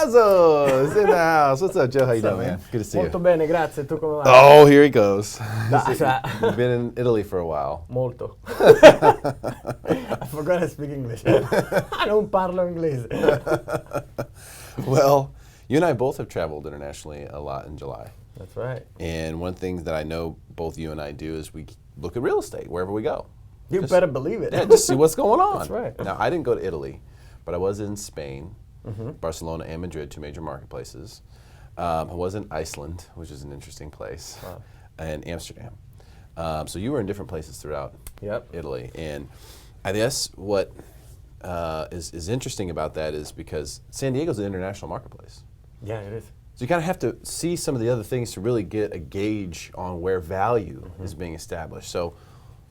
Tommaso's in the house. What's up, Joe? How you doing, man? Good to see Molto you. bene, grazie. Tu come vai? Oh, here he goes. Cioè, You've been in Italy for a while. molto. I forgot to speak English. Non parlo inglese. Well, you and I both have traveled internationally a lot in July. That's right. And one thing that I know both you and I do is we look at real estate wherever we go. You better believe it. Yeah, just see what's going on. That's right. Now, I didn't go to Italy, but I was in Spain, Barcelona and Madrid, two major marketplaces. I was in Iceland, which is an interesting place, and Amsterdam. So you were in different places throughout Italy. And I guess what is interesting about that is because San Diego's an international marketplace. Yeah, it is. So you kind of have to see some of the other things to really get a gauge on where value is being established. So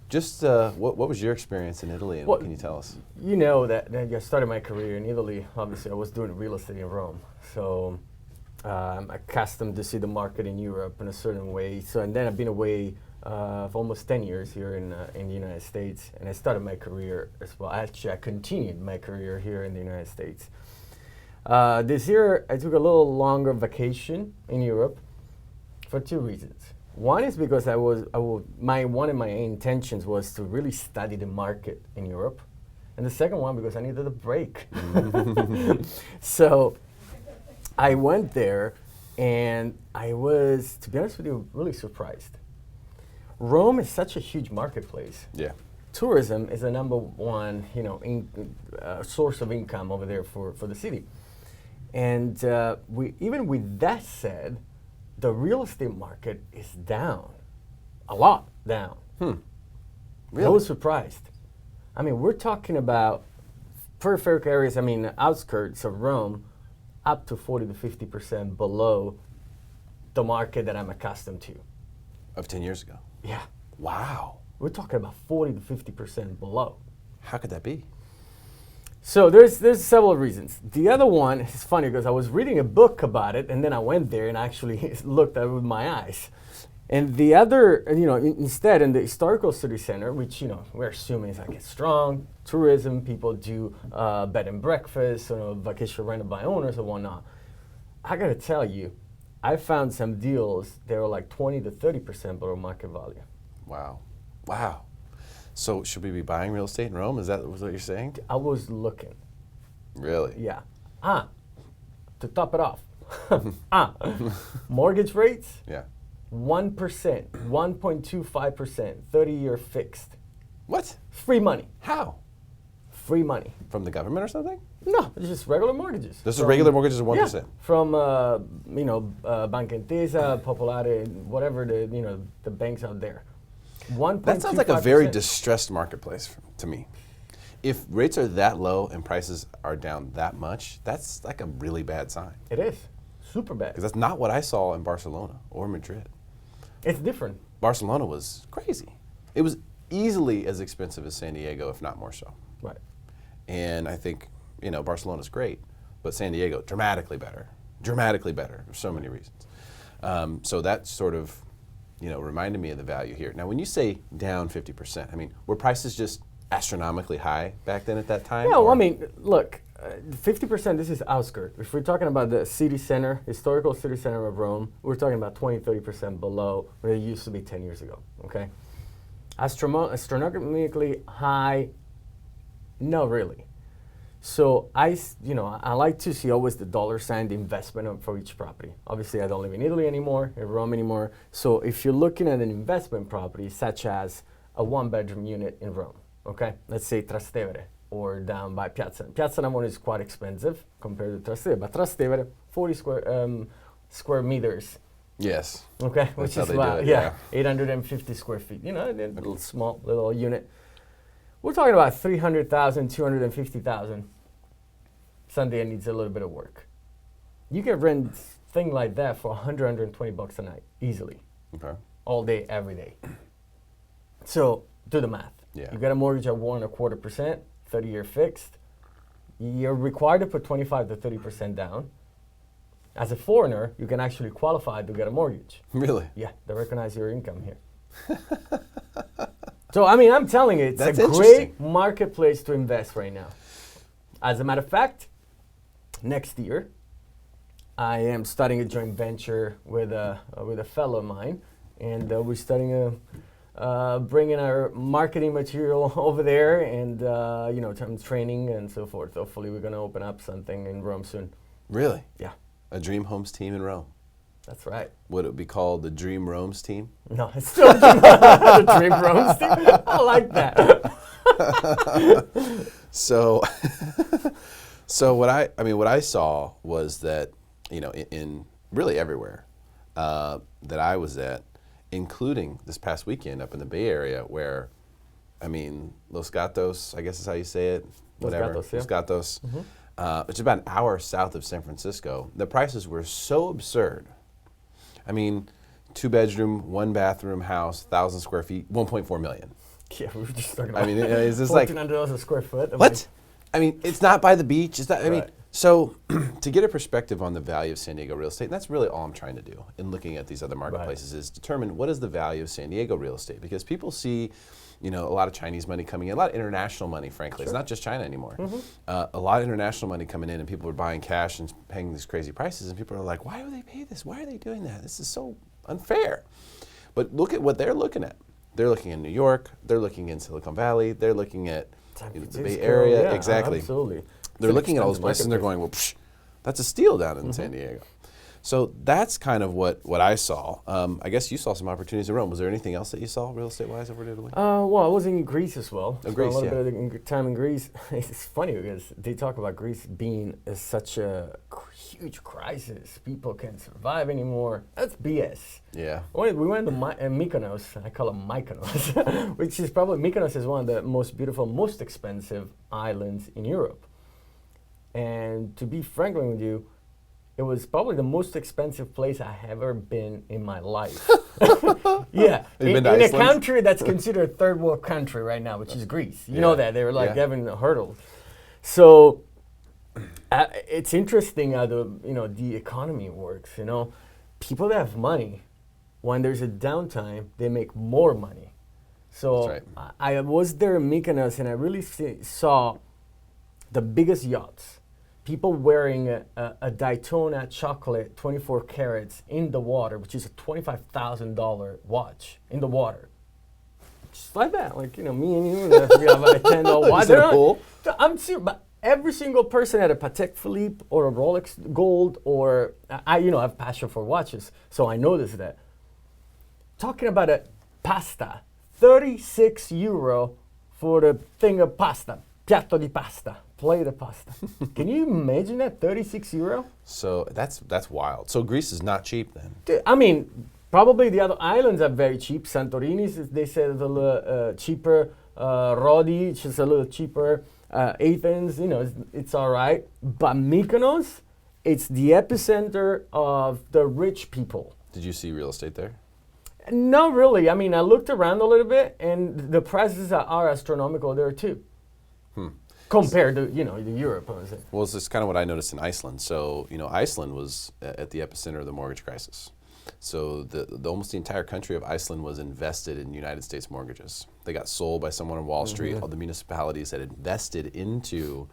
just what was your experience in Italy, and what can you tell us? You know that I started my career in Italy. Obviously, I was doing real estate in Rome. So I'm accustomed to see the market in Europe in a certain way. So and then I've been away for almost 10 years here in the United States. And I started my career as well. Actually, I continued my career here in the United States. This year, I took a little longer vacation in Europe for two reasons. One is because one of my intentions was to really study the market in Europe, and the second one because I needed a break. So I went there, and I was, to be honest with you, really surprised. Rome is such a huge marketplace. Yeah. Tourism is the number one, source of income over there for the city. And even with that said, the real estate market is down, a lot down. Really? I was surprised. I mean, we're talking about peripheral areas, outskirts of Rome, up to 40 to 50% below the market that I'm accustomed to. Of 10 years ago? Yeah. Wow. We're talking about 40 to 50% below. How could that be? So there's several reasons. The other one is funny because I was reading a book about it, and then I went there and actually looked at it with my eyes. And the other, instead in the historical city center, which we're assuming is like strong tourism, people do bed and breakfast, vacation rented by owners and whatnot. I gotta tell you, I found some deals that were like 20 to 30% below market value. Wow. Wow. So should we be buying real estate in Rome? Is that what you're saying? I was looking. Really? Yeah. To top it off. Mortgage rates? Yeah. 1%, 1.25%, 30-year fixed. What? Free money. How? Free money. From the government or something? No, it's just regular mortgages. This is regular mortgages of 1%? Yeah, from, Banca Intesa, Popolare, whatever the banks out there. 1.25%. That sounds like a very distressed marketplace to me. If rates are that low and prices are down that much, that's like a really bad sign. It is. Super bad. Because that's not what I saw in Barcelona or Madrid. It's different. Barcelona was crazy. It was easily as expensive as San Diego, if not more so. Right. And I think, Barcelona's great, but San Diego, dramatically better for so many reasons. So that sort of, reminded me of the value here. Now, when you say down 50%, were prices just astronomically high back then at that time? Yeah, look, 50%, this is outskirts. If we're talking about the city center, historical city center of Rome, we're talking about 20, 30% below where it used to be 10 years ago, okay? Astronomically high, no, really. So I like to see always the dollar sign, the investment for each property. Obviously, I don't live in Italy anymore, in Rome anymore. So if you're looking at an investment property, such as a one-bedroom unit in Rome, okay? Let's say Trastevere, or down by Piazza. Piazza Navona is quite expensive compared to Trastevere, but Trastevere, 40 square meters. Yes. Okay, That's which how is they do about, it, yeah. 850 square feet. A little small, little unit. We're talking about 300,000, 250,000. Sunday needs a little bit of work. You can rent thing like that for 100, 120 bucks a night, easily. Okay. All day, every day. So do the math. Yeah. You got a mortgage at 1.25%, 30-year fixed. You're required to put 25 to 30% down. As a foreigner, you can actually qualify to get a mortgage. Really? Yeah, they recognize your income here. So, I'm telling you, it's That's a great marketplace to invest right now. As a matter of fact, next year, I am starting a joint venture with a fellow of mine, and we're starting bringing our marketing material over there, and some training and so forth. Hopefully, we're going to open up something in Rome soon. Really? Yeah, A Dream Homes team in Rome. that's right. Would it be called the Dream Rome's team? No, it's still the Dream Rome team. I like that. So, what I saw was that, in really everywhere that I was at, including this past weekend up in the Bay Area, where, Los Gatos, I guess is how you say it, whatever, Gatos, yeah. Los Gatos, which is about an hour south of San Francisco. The prices were so absurd. 2-bedroom, 1-bathroom house, 1,000 square feet, 1.4 million. Yeah, we were just talking about. Is this like $1,400 a square foot? I'm what? It's not by the beach. It's not. Right. So to get a perspective on the value of San Diego real estate, and that's really all I'm trying to do in looking at these other marketplaces, is determine what is the value of San Diego real estate, because people see, a lot of Chinese money coming in, a lot of international money. Frankly, It's not just China anymore. A lot of international money coming in, and people are buying cash and paying these crazy prices, and people are like, "Why do they pay this? Why are they doing that? This is so unfair." But look at what they're looking at. They're looking in New York. They're looking in Silicon Valley. They're looking at the Bay Area. Yeah, exactly. Absolutely. They're looking at all those places and they're going, well, that's a steal down in San Diego. So that's kind of what I saw. I guess you saw some opportunities in Rome. Was there anything else that you saw real estate-wise over Italy? Well, I was in Greece as well. Oh, Greece, a little bit of time in Greece. It's funny because they talk about Greece being such a huge crisis. People can't survive anymore. That's BS. Yeah. We went to Mykonos. I call it Mykonos, which is probably, Mykonos is one of the most beautiful, most expensive islands in Europe. And to be frank with you, it was probably the most expensive place I have ever been in my life. Yeah, in a country that's considered a third world country right now, which is Greece. You know that they were like having hurdles. So it's interesting how the economy works. People that have money, when there's a downtime, they make more money. So That's right. I was there in Mykonos, and I really saw the biggest yachts. People wearing a Daytona chocolate 24 carats in the water, which is a $25,000 watch in the water. Just like that, like, me and you, we have a $10 watch. Is it a pool? I'm serious, but every single person had a Patek Philippe or a Rolex Gold, or I have passion for watches, so I noticed that. Talking about a pasta, 36 euro for the thing of pasta, piatto di pasta. Plate of pasta. Can you imagine that? 36 euro? So that's wild. So Greece is not cheap then. Dude, probably the other islands are very cheap. Santorini, they said, is a little cheaper. Rodi, which is a little cheaper. Athens, it's all right. But Mykonos, it's the epicenter of the rich people. Did you see real estate there? Not really. I looked around a little bit, and the prices are astronomical there too. Compared to, Europe, I would say. Well, this is kind of what I noticed in Iceland. So, Iceland was at the epicenter of the mortgage crisis. So the almost the entire country of Iceland was invested in United States mortgages. They got sold by someone on Wall Street. All the municipalities had invested into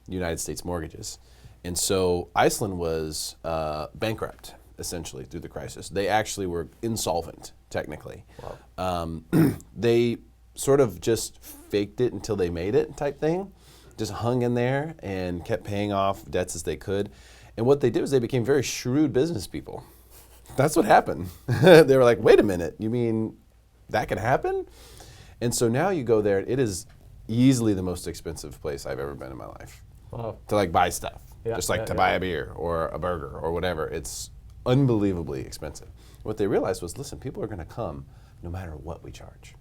United States mortgages. And so Iceland was bankrupt, essentially, through the crisis. They actually were insolvent, technically. Wow. They sort of just faked it until they made it type thing. Just hung in there and kept paying off debts as they could. And what they did was they became very shrewd business people. That's what happened. They were like, wait a minute, you mean that can happen? And so now you go there, it is easily the most expensive place I've ever been in my life. Wow. To buy stuff. Yeah, Just to buy a beer or a burger or whatever. It's unbelievably expensive. What they realized was, listen, people are gonna come no matter what we charge.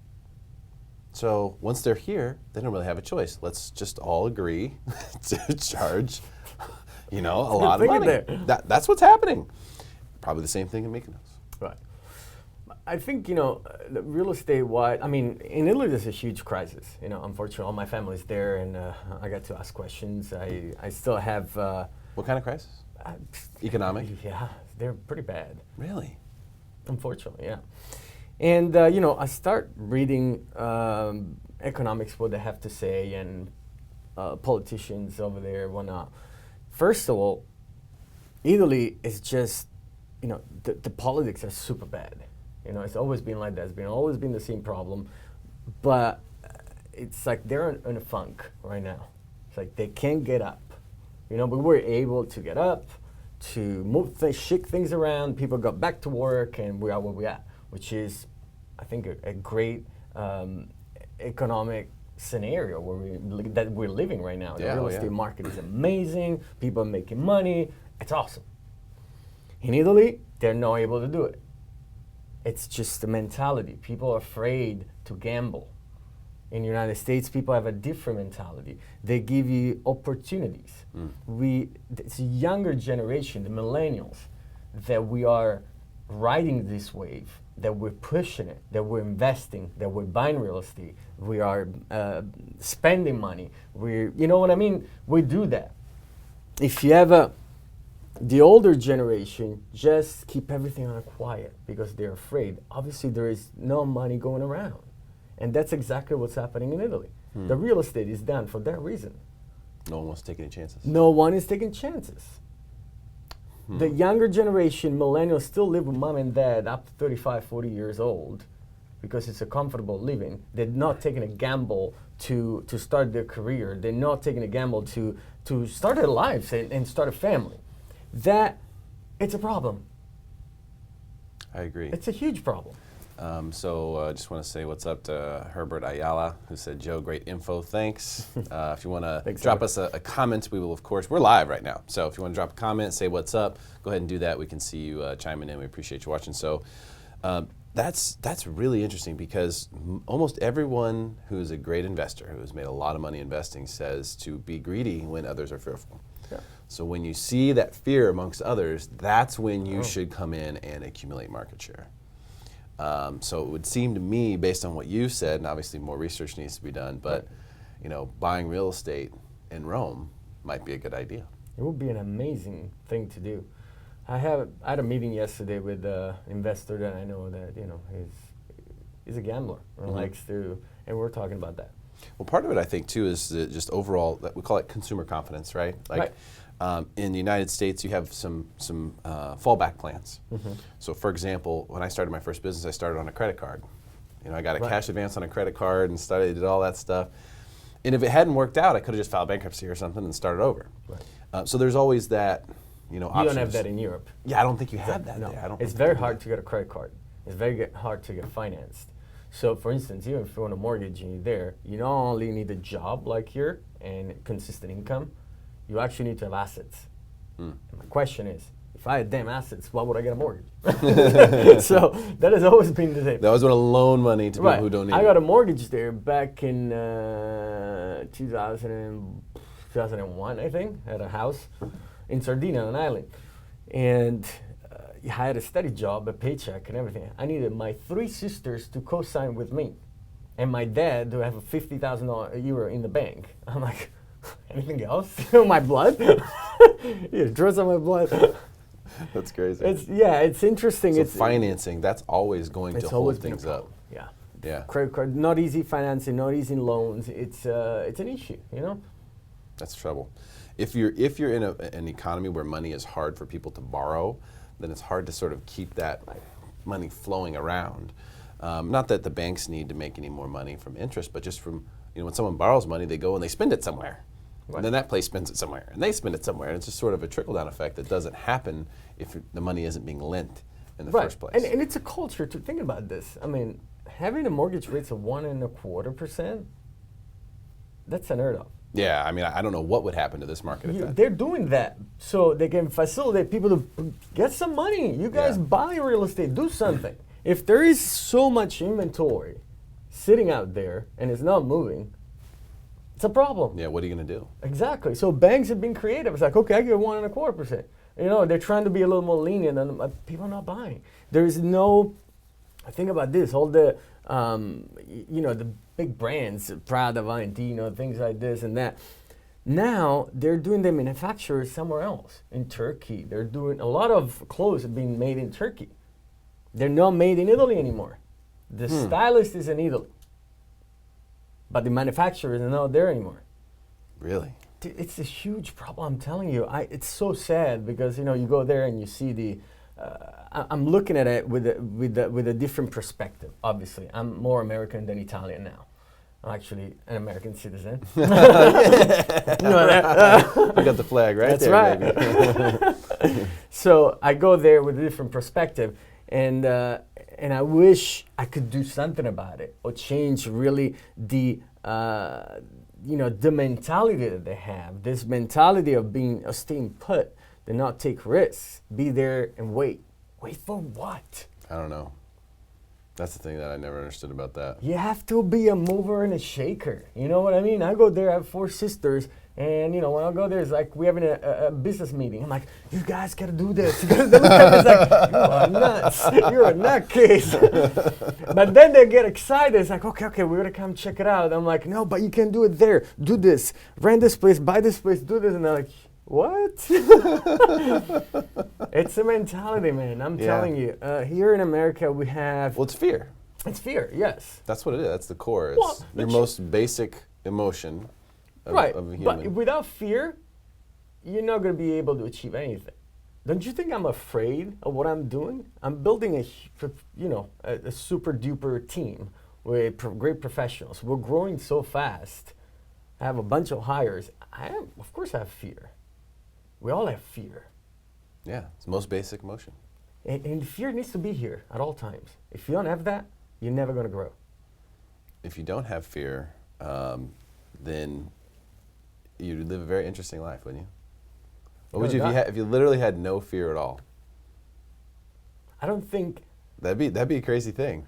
So once they're here, they don't really have a choice. Let's just all agree to charge, a lot of money. That's what's happening. Probably the same thing in Mykonos. Right. I think, the real estate-wide, in Italy there's a huge crisis. Unfortunately, all my family's there, and I got to ask questions. I still have... What kind of crisis? Economic? Yeah, they're pretty bad. Really? Unfortunately, yeah. And, I start reading economics, what they have to say, and politicians over there, whatnot. First of all, Italy is just, the politics are super bad. It's always been like that. It's always been the same problem. But it's like they're in a funk right now. It's like they can't get up. But we were able to get up, to move shake things around. People got back to work, and we are where we are, which is, I think, a great economic scenario that we're living right now. The real estate market is amazing. People are making money. It's awesome. In Italy, they're not able to do it. It's just the mentality. People are afraid to gamble. In the United States, people have a different mentality. They give you opportunities. It's a younger generation, the millennials, that we are riding this wave, that we're pushing it, that we're investing, that we're buying real estate, we are spending money. You know what I mean? We do that. If you have the older generation just keep everything on a quiet because they're afraid. Obviously, there is no money going around. And that's exactly what's happening in Italy. The real estate is done for that reason. No one wants to take any chances. No one is taking chances. The younger generation, millennials, still live with mom and dad up to 35, 40 years old because it's a comfortable living. They're not taking a gamble to start their career. They're not taking a gamble to start their lives and start a family. It's a problem. I agree. It's a huge problem. So I just want to say what's up to Herbert Ayala, who said, Joe, great info, thanks. If you want to drop us a comment, we will, of course, we're live right now. So if you want to drop a comment, say what's up, go ahead and do that. We can see you chiming in. We appreciate you watching. So that's really interesting because almost everyone who is a great investor, who has made a lot of money investing, says to be greedy when others are fearful. Yeah. So when you see that fear amongst others, that's when you should come in and accumulate market share. So it would seem to me, based on what you said, and obviously more research needs to be done, but buying real estate in Rome might be a good idea. It would be an amazing thing to do. I had a meeting yesterday with an investor that I know that he's a gambler and likes to, and we're talking about that. Well, part of it I think too is just overall, we call it consumer confidence, right? In the United States, you have some fallback plans. So, for example, when I started my first business, I started on a credit card. I got a cash advance on a credit card and did all that stuff. And if it hadn't worked out, I could have just filed bankruptcy or something and started over. So there's always that, You don't have that in Europe. Yeah, I don't think you have that. No, there. It's very hard to get a credit card. It's very hard to get financed. So, for instance, even if you want a mortgage and you're there, you not only need a job like here and consistent income, you actually need to have assets. And my question is, if I had damn assets, why would I get a mortgage? So that has always been the same. That was going to loan money to people who don't need it. I got a mortgage there back in 2001, I think. I had a house in Sardinia, on an island. And I had a steady job, a paycheck and everything. I needed my 3 sisters to co-sign with me. And my dad to have a €50,000 in the bank. I'm like, anything else? My blood? Yeah, draws on my blood. That's crazy. It's interesting. So financing, that's always going to hold things up. Yeah. Credit card, not easy financing, not easy loans. It's an issue, That's trouble. If you're in an economy where money is hard for people to borrow, then it's hard to sort of keep that money flowing around. Not that the banks need to make any more money from interest, but just from when someone borrows money, they go and they spend it somewhere. And then that place spends it somewhere, and they spend it somewhere. And it's just sort of a trickle-down effect that doesn't happen if the money isn't being lent in the first place. And it's a culture to think about this. I mean, having a mortgage rate of 1.25%, that's unheard of. Yeah, I mean, I don't know what would happen to this market if that. They're doing that so they can facilitate people to get some money. You guys buy real estate, do something. If there is so much inventory sitting out there and it's not moving, it's a problem. Yeah, what are you going to do? Exactly. So banks have been creative. It's like, okay, I give 1.25%. They're trying to be a little more lenient, and people are not buying. There is no. Think about this. All the, the big brands, Prada, Valentino, things like this and that. Now they're doing the manufacturers somewhere else in Turkey. They're doing a lot of clothes are being made in Turkey. They're not made in Italy anymore. The stylist is in Italy. But the manufacturer is not there anymore. Really? Dude, it's a huge problem. I'm telling you. It's so sad because you go there and you see the. I'm looking at it with a different perspective. Obviously, I'm more American than Italian now. I'm actually an American citizen. You know that? You got the flag right That's there, right. baby. So I go there with a different perspective, and I wish I could do something about it or change really the the mentality that they have. This mentality of staying put, to not take risks, be there and wait. Wait for what? I don't know. That's the thing that I never understood about that. You have to be a mover and a shaker. You know what I mean? I go there, I have 4 sisters, and when I go there, it's like we're having a business meeting. I'm like, you guys gotta do this. You gotta do that. It's like, you are nuts. You're a nutcase. But then they get excited. It's like, okay, we're gonna come check it out. I'm like, no, but you can do it there. Do this. Rent this place, buy this place, do this. And they're like, what? It's a mentality, man. I'm telling you. Here in America, we have... Well, it's fear. It's fear, yes. That's what it is. That's the core. It's your most basic emotion of a human. But without fear, you're not going to be able to achieve anything. Don't you think I'm afraid of what I'm doing? I'm building a super duper team with great professionals. We're growing so fast. I have a bunch of hires. Of course I have fear. We all have fear. Yeah, it's the most basic emotion. And fear needs to be here at all times. If you don't have that, you're never going to grow. If you don't have fear, then you'd live a very interesting life, wouldn't you? What would you if you literally had no fear at all? I don't think... That'd be a crazy thing.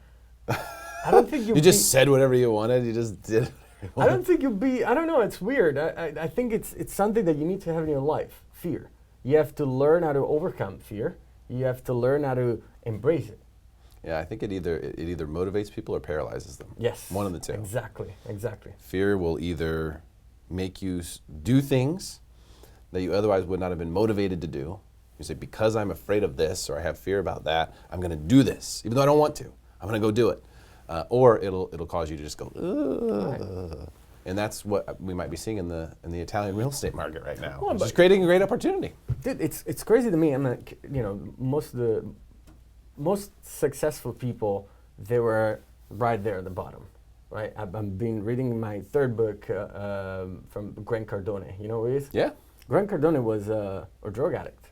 I don't think you just said whatever you wanted. You just did. I don't think you'll be... I don't know. It's weird. I think it's something that you need to have in your life. Fear. You have to learn how to overcome fear. You have to learn how to embrace it. Yeah, I think it either motivates people or paralyzes them. Yes. One of the two. Exactly. Fear will either make you do things that you otherwise would not have been motivated to do. You say, because I'm afraid of this or I have fear about that, I'm going to do this, even though I don't want to. I'm going to go do it. Or it'll cause you to just go, right. And that's what we might be seeing in the Italian real estate market right now. Well, which is creating a great opportunity. Dude, it's crazy to me. I'm like, most of the most successful people, they were right there at the bottom, right? I've been reading my 3rd book from Grant Cardone. You know who he is? Yeah. Grant Cardone was a drug addict.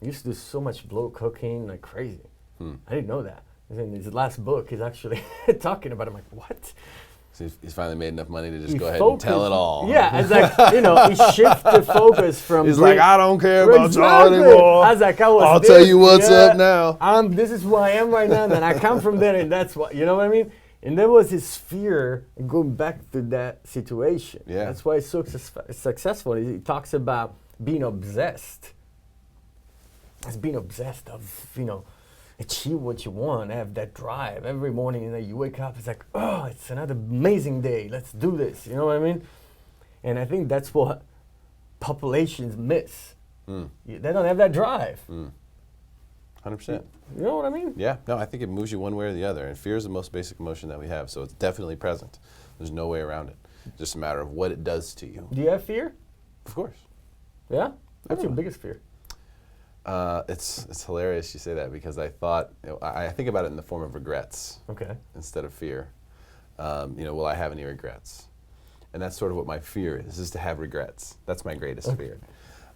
He used to do so much blow cocaine like crazy. I didn't know that. In his last book, he's actually talking about it. I'm like, what? So he's finally made enough money to just go ahead and tell it all. Yeah, it's like, he shifted focus from... He's like, I don't care about y'all anymore. I was like, I'll tell you what's up now. This is who I am right now, and I come from there, and that's what, you know what I mean? And there was his fear going back to that situation. Yeah. That's why he's so successful. He talks about being obsessed. As being obsessed of, achieve what you want, have that drive. Every morning, you wake up, it's like, oh, it's another amazing day. Let's do this. You know what I mean? And I think that's what populations miss. They don't have that drive. 100%. You know what I mean? Yeah. No, I think it moves you one way or the other. And fear is the most basic emotion that we have, so it's definitely present. There's no way around it. It's just a matter of what it does to you. Do you have fear? Of course. Yeah? What's your biggest fear? It's hilarious you say that because I think about it in the form of regrets. Okay. Instead of fear. Will I have any regrets? And that's sort of what my fear is to have regrets. That's my greatest fear.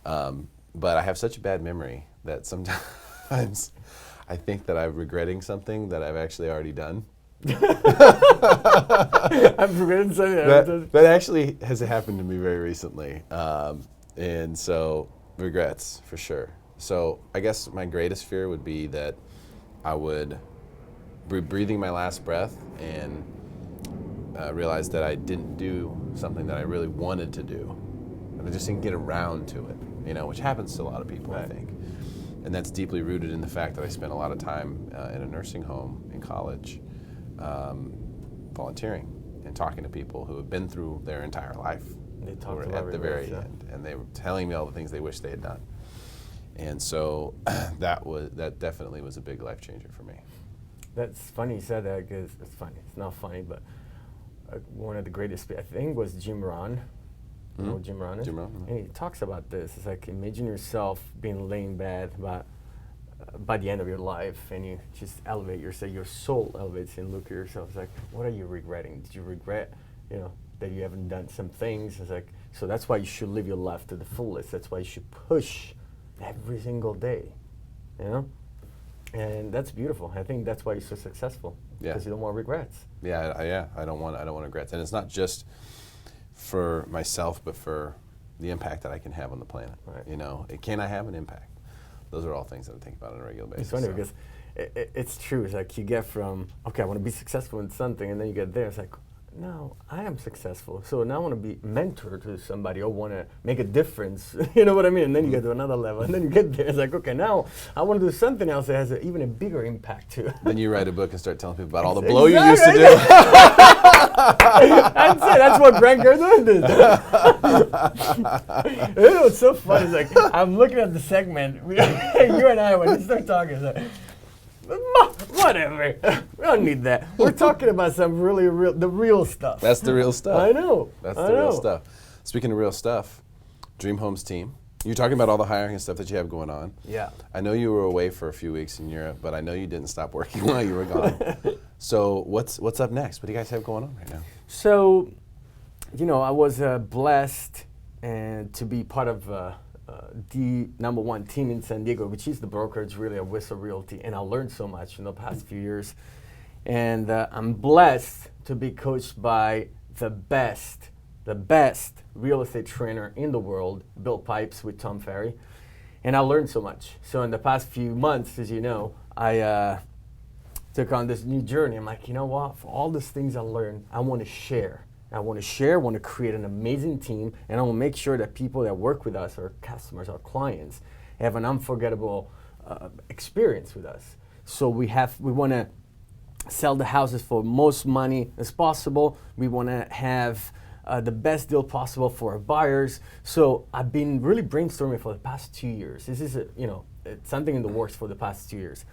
But I have such a bad memory that sometimes I think that I'm regretting something that I've actually already done. I'm regretting something that actually has happened to me very recently. And so regrets for sure. So I guess my greatest fear would be that I would be breathing my last breath and realize that I didn't do something that I really wanted to do. And I just didn't get around to it, which happens to a lot of people, right. I think. And that's deeply rooted in the fact that I spent a lot of time in a nursing home in college volunteering and talking to people who have been through their entire life. They talked at the very end. And they were telling me all the things they wish they had done. And so that definitely was a big life changer for me. That's funny you said that because it's funny. It's not funny, but one of the greatest, I think, was Jim Rohn. You know who Jim Rohn is? Jim Rohn, And he talks about this. It's like, imagine yourself being laying in bed by the end of your life, and you just elevate yourself. Your soul elevates and look at yourself. It's like, what are you regretting? Did you regret, that you haven't done some things? It's like, so that's why you should live your life to the fullest. That's why you should push every single day, And that's beautiful. I think that's why you're so successful. Yeah. Because you don't want regrets. Yeah, I don't want regrets, and it's not just for myself, but for the impact that I can have on the planet. Right. Can I have an impact? Those are all things that I think about on a regular basis. It's funny because it's true. It's like you get from, okay, I want to be successful in something, and then you get there. It's like, no, I am successful. So now I want to be mentor to somebody or want to make a difference. You know what I mean? And then you get to another level, and then you get there. It's like, okay, now I want to do something else that has even a bigger impact too. Then you write a book and start telling people about all the blow you used to do. That's it. That's what Grant Cardone did. It's so funny. It's like, I'm looking at the segment. You and I, when we start talking, it's like, whatever. We don't need that. We're talking about some really the real stuff. That's the real stuff. I know. That's the real stuff. Speaking of real stuff, Dream Homes team. You're talking about all the hiring and stuff that you have going on. Yeah. I know you were away for a few weeks in Europe, but I know you didn't stop working while you were gone. So what's up next? What do you guys have going on right now? So, I was blessed and to be part of the #1 team in San Diego, which is the brokerage really of Whistle Realty, and I learned so much in the past few years. And I'm blessed to be coached by the best real estate trainer in the world, Bill Pipes with Tom Ferry, and I learned so much. So in the past few months, as you know, I took on this new journey. I'm like, you know what? For all these things I learned, I want to share. I want to create an amazing team, and I want to make sure that people that work with us, our customers, our clients, have an unforgettable experience with us. So we want to sell the houses for most money as possible. We want to have the best deal possible for our buyers. So I've been really brainstorming for the past 2 years. This is it's something in the works for the past 2 years.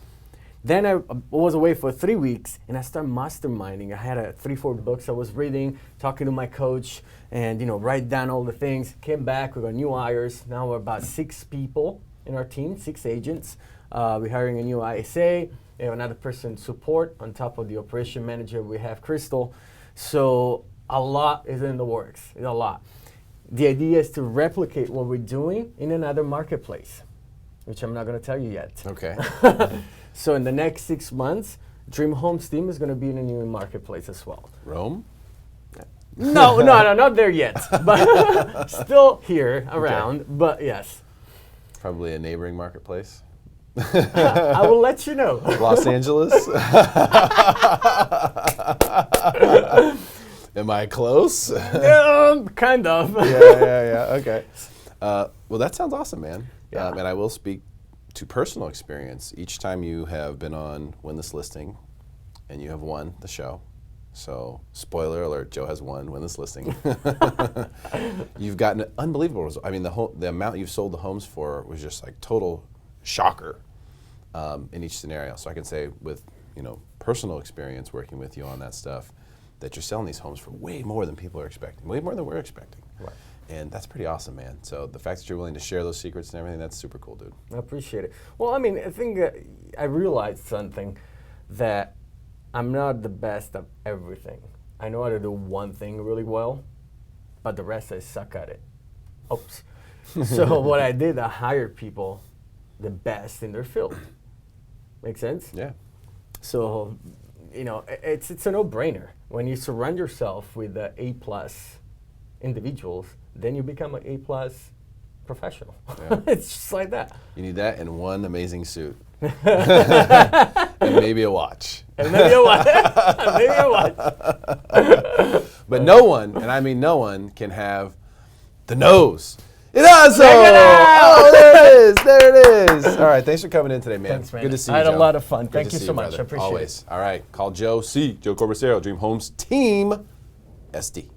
Then I was away for 3 weeks, and I started masterminding. I had 3-4 books I was reading, talking to my coach, and write down all the things. Came back, we got new hires. Now we're about 6 people in our team, 6 agents. We're hiring a new ISA. We have another person support on top of the operation manager. We have Crystal. So a lot is in the works. It's a lot. The idea is to replicate what we're doing in another marketplace, which I'm not going to tell you yet. Okay. So in the next 6 months, Dream Homes team is going to be in a new marketplace as well. Rome? No, not there yet. But still here, around, but yes. Probably a neighboring marketplace. I will let you know. Los Angeles? Am I close? Kind of. Yeah. Okay. Well, that sounds awesome, man. Yeah. And I will speak to personal experience. Each time you have been on Win This Listing, and you have won the show. So, spoiler alert: Joe has won Win This Listing. You've gotten an unbelievable result. I mean, the amount you've sold the homes for was just like total shocker in each scenario. So I can say with personal experience working with you on that stuff, that you're selling these homes for way more than people are expecting, way more than we're expecting. Right. And that's pretty awesome, man. So the fact that you're willing to share those secrets and everything, that's super cool, dude. I appreciate it. Well, I mean, I think I realized something, that I'm not the best at everything. I know how to do one thing really well, but the rest I suck at it. Oops. So what I did, I hired people the best in their field. Make sense? Yeah. So, it's a no-brainer. When you surround yourself with A+ individuals, then you become an A+ professional. Yeah. It's just like that. You need that and one amazing suit. And maybe a watch. And maybe a watch. Maybe a watch. But no one, and I mean no one, can have the nose. It does so! Check it out! Oh, there it is. There it is. All right, thanks for coming in today, man. Thanks, man. Good to see you, I had Joe. a lot of fun. Good Thank to you see so much. brother. I appreciate Always. it. All right, call Joe C. Joe Corbisiero, Dream Homes Team SD.